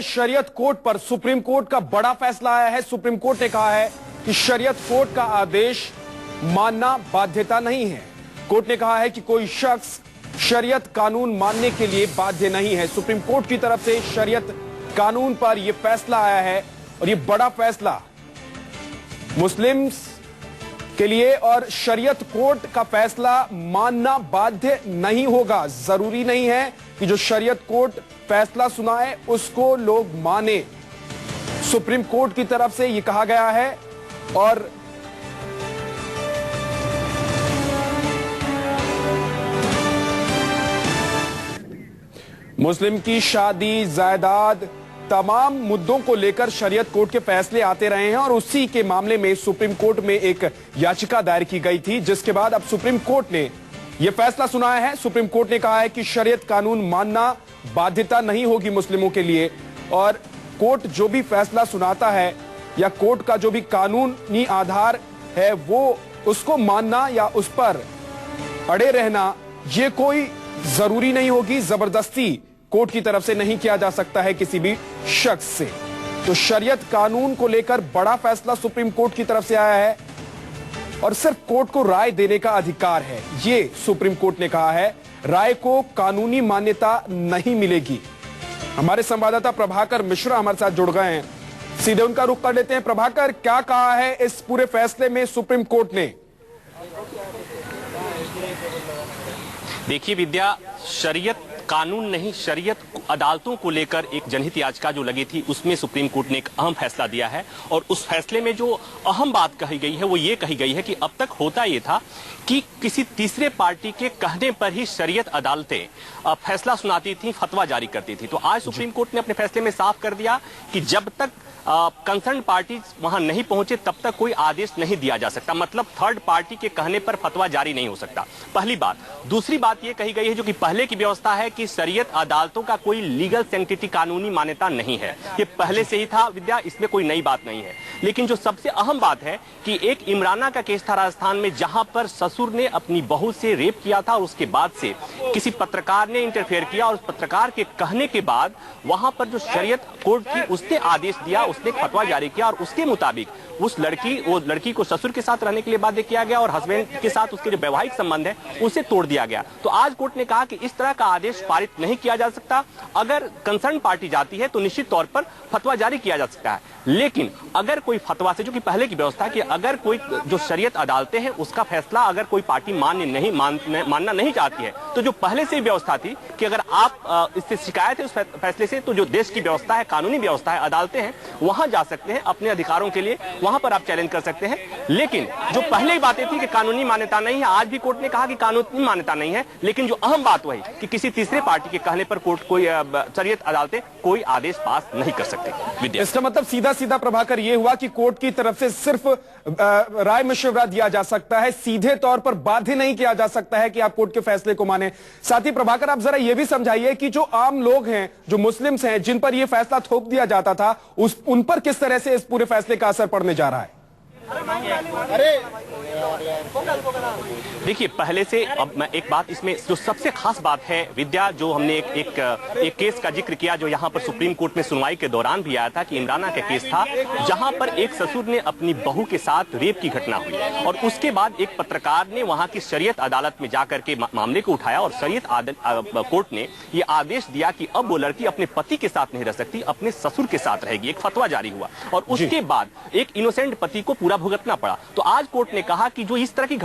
शरीयत कोर्ट पर supreme court का बड़ा फैसला आया है। सुप्रीम कोर्ट ने कहा है कि शरीयत कोर्ट का आदेश मानना बाध्यता नहीं है। कोर्ट ने कहा है कि कोई शख्स शरीयत कानून मानने के लिए बाध्य नहीं है। सुप्रीम कोर्ट की तरफ से शरीयत कानून पर यह फैसला आया है और यह बड़ा फैसला मुस्लिम्स के लिए, और शरीयत कोर्ट का फैसला मानना बाध्य नहीं होगा। जरूरी नहीं है कि जो शरीयत कोर्ट फैसला सुनाए उसको लोग माने। सुप्रीम कोर्ट की तरफ से यह कहा गया है। और मुस्लिम की शादी, जायदाद, तमाम मुद्दों को लेकर शरीयत कोर्ट के फैसले आते रहे हैं और उसी के मामले में सुप्रीम कोर्ट में एक याचिका दायर की गई थी, जिसके बाद अब सुप्रीम कोर्ट ने यह फैसला सुनाया है। सुप्रीम कोर्ट ने कहा है कि शरीयत कानून मानना बाध्यता नहीं होगी मुस्लिमों के लिए, और कोर्ट जो भी फैसला सुनाता है या कोर्ट का जो भी कानूनी आधार है वो उसको मानना या उस पर अड़े रहना ये कोई जरूरी नहीं होगी। जबरदस्ती कोर्ट की तरफ से नहीं किया जा सकता है किसी भी शख्स से। तो शरीयत कानून को लेकर बड़ा फैसला सुप्रीम कोर्ट की तरफ से आया है और सिर्फ कोर्ट को राय देने का अधिकार है, ये सुप्रीम कोर्ट ने कहा है। राय को कानूनी मान्यता नहीं मिलेगी। हमारे संवाददाता प्रभाकर मिश्रा हमारे साथ जुड़ गए हैं, सीधे उनका रुख कर लेते हैं। प्रभाकर, क्या कहा है इस पूरे फैसले में सुप्रीम कोर्ट ने? देखिए विद्या, शरीयत कानून नहीं, शरीयत अदालतों को लेकर एक जनहित याचिका जो लगी थी उसमें सुप्रीम कोर्ट ने एक अहम फैसला दिया है। और उस फैसले में जो अहम बात कही गई है वो ये कही गई है कि अब तक होता ये था कि किसी तीसरे पार्टी के कहने पर ही शरीयत अदालतें फैसला सुनाती थी, फतवा जारी करती थी। तो आज सुप्रीम कोर्ट ने अपने फैसले में साफ कर दिया कि जब तक कंसर्न पार्टी वहां नहीं पहुंचे तब तक कोई आदेश नहीं दिया जा सकता। मतलब थर्ड पार्टी के कहने पर फतवा जारी नहीं हो सकता, पहली बात। दूसरी बात यह कही गई है जो कि पहले की व्यवस्था है कि शरीयत अदालतों का कोई लीगल सेंटिटी, कानूनी मान्यता नहीं है। ये पहले से ही था विद्या, इसमें कोई नई बात नहीं है। लेकिन जो सबसे अहम बात है कि एक इमराना का केस था राजस्थान में, जहां पर ससुर ने अपनी बहू से रेप किया था और उसके बाद से किसी पत्रकार ने इंटरफेयर किया और उस पत्रकार के कहने के बाद वहां पर जो शरीयत कोर्ट थी उसने आदेश दिया, उसने फतवा जारी किया और उसके मुताबिक वो लड़की को ससुर के साथ रहने के लिए बाध्य किया गया और हस्बैंड के साथ उसके जो वैवाहिक संबंध है उसे तोड़ दिया गया। तो आज कोर्ट ने कहा कि इस तरह का आदेश पारित नहीं किया जा सकता। अगर कंसर्न पार्टी जाती है तो निश्चित तौर पर फतवा जारी किया जा सकता है, लेकिन अगर कोई फतवा से, जो कि पहले की व्यवस्था है कि अगर कोई जो शरीयत अदालतें हैं उसका फैसला अगर कोई पार्टी मानना नहीं चाहती है, तो जो पहले से व्यवस्था थी कि अगर आप इससे शिकायत है उस फैसले से, तो जो देश की व्यवस्था है, कानूनी व्यवस्था है, अदालतें हैं, वहां जा सकते हैं अपने अधिकारों के लिए, वहां पर आप चैलेंज कर सकते हैं। लेकिन जो पहले ही बातें थी कि कानूनी मान्यता नहीं है, आज भी कोर्ट ने कहा कि कानूनी मान्यता नहीं है, लेकिन जो अहम बात वही कि किसी तीसरे पार्टी के कहने पर कोर्ट कोई शरीयत अदालतें कोई आदेश पास नहीं कर सकते। इसका मतलब सीधा प्रभाकर ये हुआ कि कोर्ट की तरफ से सिर्फ राय मशवरा दिया जा सकता है, सीधे तौर पर बाध्य नहीं किया जा सकता है कि आप कोर्ट के फैसले को माने। साथ ही प्रभाकर, आप जरा यह भी समझाइए कि जो आम लोग हैं, जो मुस्लिम्स हैं, जिन पर यह फैसला थोप दिया जाता था, उन पर किस तरह से इस पूरे फैसले का असर पड़ने जा रहा है? देखिए, पहले से अब मैं एक बात, इसमें जो सबसे खास बात है विद्या, जो हमने एक केस का जिक्र किया जो यहां पर सुप्रीम कोर्ट में सुनवाई के दौरान भी आया था कि इमराना का केस था, जहां पर एक ससुर ने अपनी बहू के साथ रेप की घटना हुई और उसके बाद एक पत्रकार ने वहां की शरीयत अदालत में जाकर के मामले को उठाया और शरीयत कोर्ट ने यह आदेश दिया कि अब वो लड़की अपने पति के साथ नहीं रह सकती, अपने ससुर के साथ रहेगी। एक फतवा जारी हुआ और उसके बाद एक इनोसेंट पति को पूरा भुगतना पड़ा। तो आज कोर्ट ने कहा कि जो इस तरह की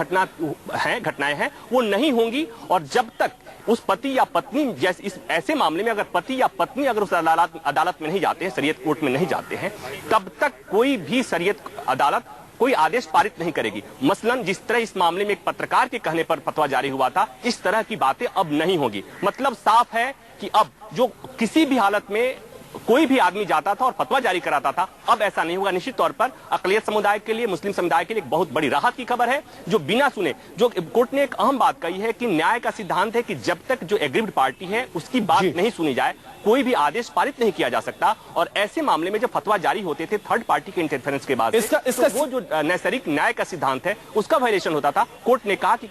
घटनाएं हैं वो नहीं होंगी, और जब तक उस पति या पत्नी, जैसे इस ऐसे मामले में अगर पति या पत्नी अगर उस अदालत में नहीं जाते हैं, शरीयत कोर्ट में नहीं जाते हैं, तब तक कोई भी शरीयत अदालत कोई आदेश पारित नहीं करेगी। मसलन जिस तरह इस मामले में एक पत्रकार के कहने पर फतवा जारी हुआ था, इस तरह की बातें अब नहीं होगी। मतलब साफ है कि अब जो किसी भी हालत में कोई भी आदमी जाता था और फतवा जारी कराता था, अब ऐसा नहीं होगा। निश्चित तौर पर अकलियत समुदाय के लिए, मुस्लिम समुदाय के लिए एक बहुत बड़ी राहत की खबर है, जो बिना सुने, जो कोर्ट ने एक अहम बात कही है कि न्याय का सिद्धांत है कि जब तक जो एग्रीव्ड पार्टी है उसकी बात नहीं सुनी जाए, कोई भी आदेश पारित नहीं किया जा सकता। और ऐसे मामले में जब फतवा जारी होते थे थर्ड पार्टी के इंटरफेरेंस के बाद, वो जो नैसर्गिक न्याय का सिद्धांत है उसका वायलेशन होता था। कोर्ट ने कहा कि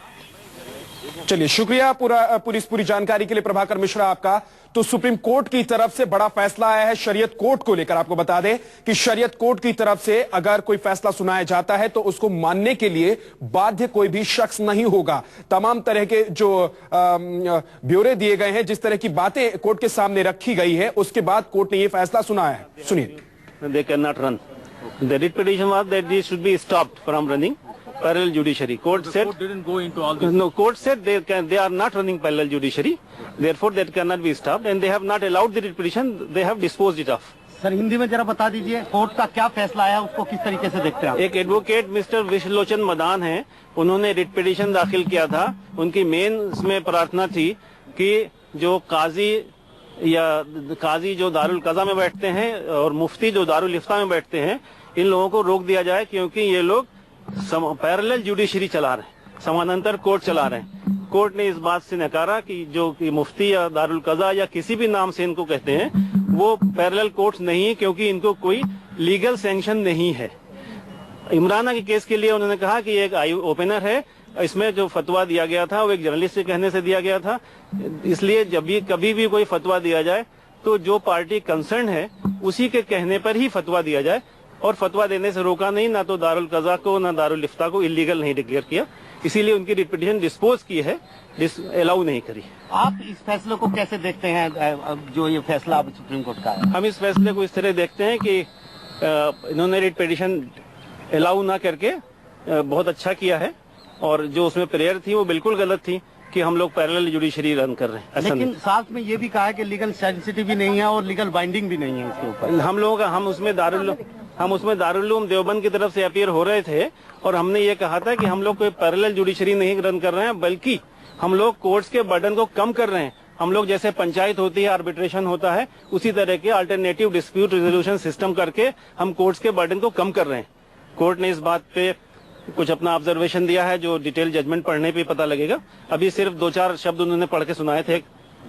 चलिए, शुक्रिया पूरी जानकारी के लिए प्रभाकर मिश्रा आपका। तो सुप्रीम कोर्ट की तरफ से बड़ा फैसला आया है शरीयत कोर्ट को लेकर। आपको बता दें कि शरीयत कोर्ट की तरफ से अगर कोई फैसला सुनाया जाता है तो उसको मानने के लिए बाध्य कोई भी शख्स नहीं होगा। तमाम तरह के जो ब्यौरे दिए गए हैं, जिस तरह की बातें कोर्ट के सामने रखी गई है, उसके बाद कोर्ट ने यह फैसला सुनाया है। सुनिए। They cannot run. The writ petition was that they should be stopped from running parallel judiciary. Court said court didn't go into all this. No, court said they are not running parallel judiciary. Therefore, that cannot be stopped, and they have not allowed the writ petition. They have disposed it of. Sir, Hindi में जरा बता दीजिए court का क्या फैसला आया, उसको किस तरीके से देखते हैं आप? एक एडवोकेट मिस्टर विश्वलोचन मदान हैं, उन्होंने रिट पिटीशन दाखिल किया था। उनकी मेन इसमें प्रार्थना थी कि जो काजी जो दारुल कज़ा में बैठते हैं और मुफ्ती जो दारुल इफ्ता में बैठते हैं, इन लोगों को रोक दिया जाए, क्योंकि ये लोग पैरेलल जुडिशरी चला रहे हैं, समानांतर कोर्ट चला रहे हैं। कोर्ट ने इस बात से नकारा कि जो कि मुफ्ती या दारुल कज़ा या किसी भी नाम से इनको कहते हैं, वो पैरेलल कोर्ट नहीं है, क्योंकि इनको कोई लीगल सैंक्शन नहीं है। इमराना के केस के लिए उन्होंने कहा कि एक आई ओपनर है, इसमें जो फतवा दिया गया था वो एक जर्नलिस्ट के कहने से दिया गया था। इसलिए जब भी कभी भी कोई फतवा दिया जाए तो जो पार्टी कंसर्न है उसी के कहने पर ही फतवा दिया जाए, और फतवा देने से रोका नहीं, ना तो दारुल कज़ा को ना दारुल इफ्ता को इलीगल नहीं डिक्लेयर किया। इसीलिए उनकी रिट पिटीशन डिस्पोज की है, अलाउ नहीं करी। आप इस फैसले को कैसे देखते हैं, जो ये फैसला अब सुप्रीम कोर्ट का है? हम इस फैसले को इस तरह देखते हैं कि इन्होंने रिट पिटीशन अलाउ ना करके बहुत अच्छा किया है, और जो उसमें प्रेयर थी वो बिल्कुल गलत थी कि हम लोग पैरेलल जुडिशरी रन कर रहे हैं। लेकिन साथ में ये भी कहा है कि लीगल सेंसिटिव भी नहीं है और लीगल बाइंडिंग भी नहीं है इसके ऊपर। हम लोगों का हम उसमें दारुल देवबंद की तरफ से अपीयर हो रहे थे, और हमने ये कहा था कि हम लोग कोई पैरेलल जुडिशरी नहीं रन कर रहे हैं, बल्कि हम लोग कोर्ट्स के बर्डन को कम कर रहे हैं। हम लोग जैसे पंचायत होती है, आर्बिट्रेशन होता है, उसी तरह के अल्टरनेटिव डिस्प्यूट रेजोल्यूशन सिस्टम करके हम कोर्ट्स के बर्डन को कम कर रहे हैं। कोर्ट ने इस बात पे कुछ अपना ऑब्जर्वेशन दिया है, जो डिटेल जजमेंट पढ़ने पे पता लगेगा। अभी सिर्फ 2-4 शब्द उन्होंने पढ़ के सुनाए थे,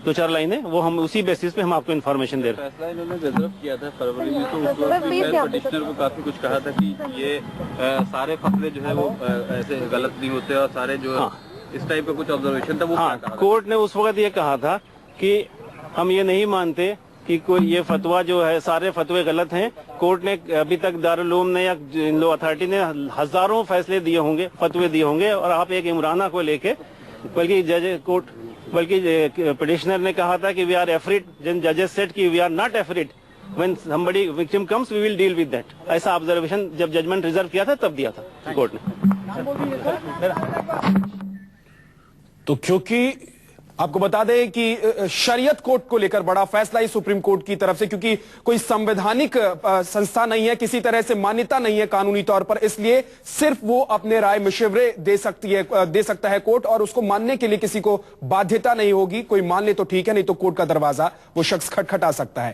2-4 लाइनें, वो हम उसी बेसिस पे हम आपको इन्फॉर्मेशन दे रहे हैं। फैसला इन्होंने रिजर्व किया था फरवरी में, तो उस वक्त भी पिटिशनर को काफी कुछ कहा था कि ये सारे फैसले जो है वो ऐसे गलत नहीं होते, और सारे जो इस टाइप का कुछ ऑब्जर्वेशन था वो क्या कहा? कोर्ट ने उस वक्त ये कहा था कि हम ये नहीं मानते कि कोई ये फतवा जो है, सारे फतवे गलत हैं। कोर्ट ने अभी तक दारुल उलूम ने या इन लो अथॉरिटी ने हजारों फैसले दिए होंगे, फतवे दिए होंगे, और आप एक इमराना को लेके, बल्कि पिटिशनर ने कहा था कि वी आर एफ्रिड, जजेस सेड कि we are not afraid, when somebody victim comes we will deal with that. ऐसा ऑब्जर्वेशन जब जजमेंट रिजर्व किया था तब दिया था कोर्ट ने। तो क्योंकि आपको बता दें कि शरीयत कोर्ट को लेकर बड़ा फैसला ही सुप्रीम कोर्ट की तरफ से, क्योंकि कोई संवैधानिक संस्था नहीं है, किसी तरह से मान्यता नहीं है कानूनी तौर पर, इसलिए सिर्फ वो अपने राय मशवरे दे सकता है कोर्ट, और उसको मानने के लिए किसी को बाध्यता नहीं होगी। कोई मान ले तो ठीक है, नहीं तो कोर्ट का दरवाजा वो शख्स खटखटा सकता है।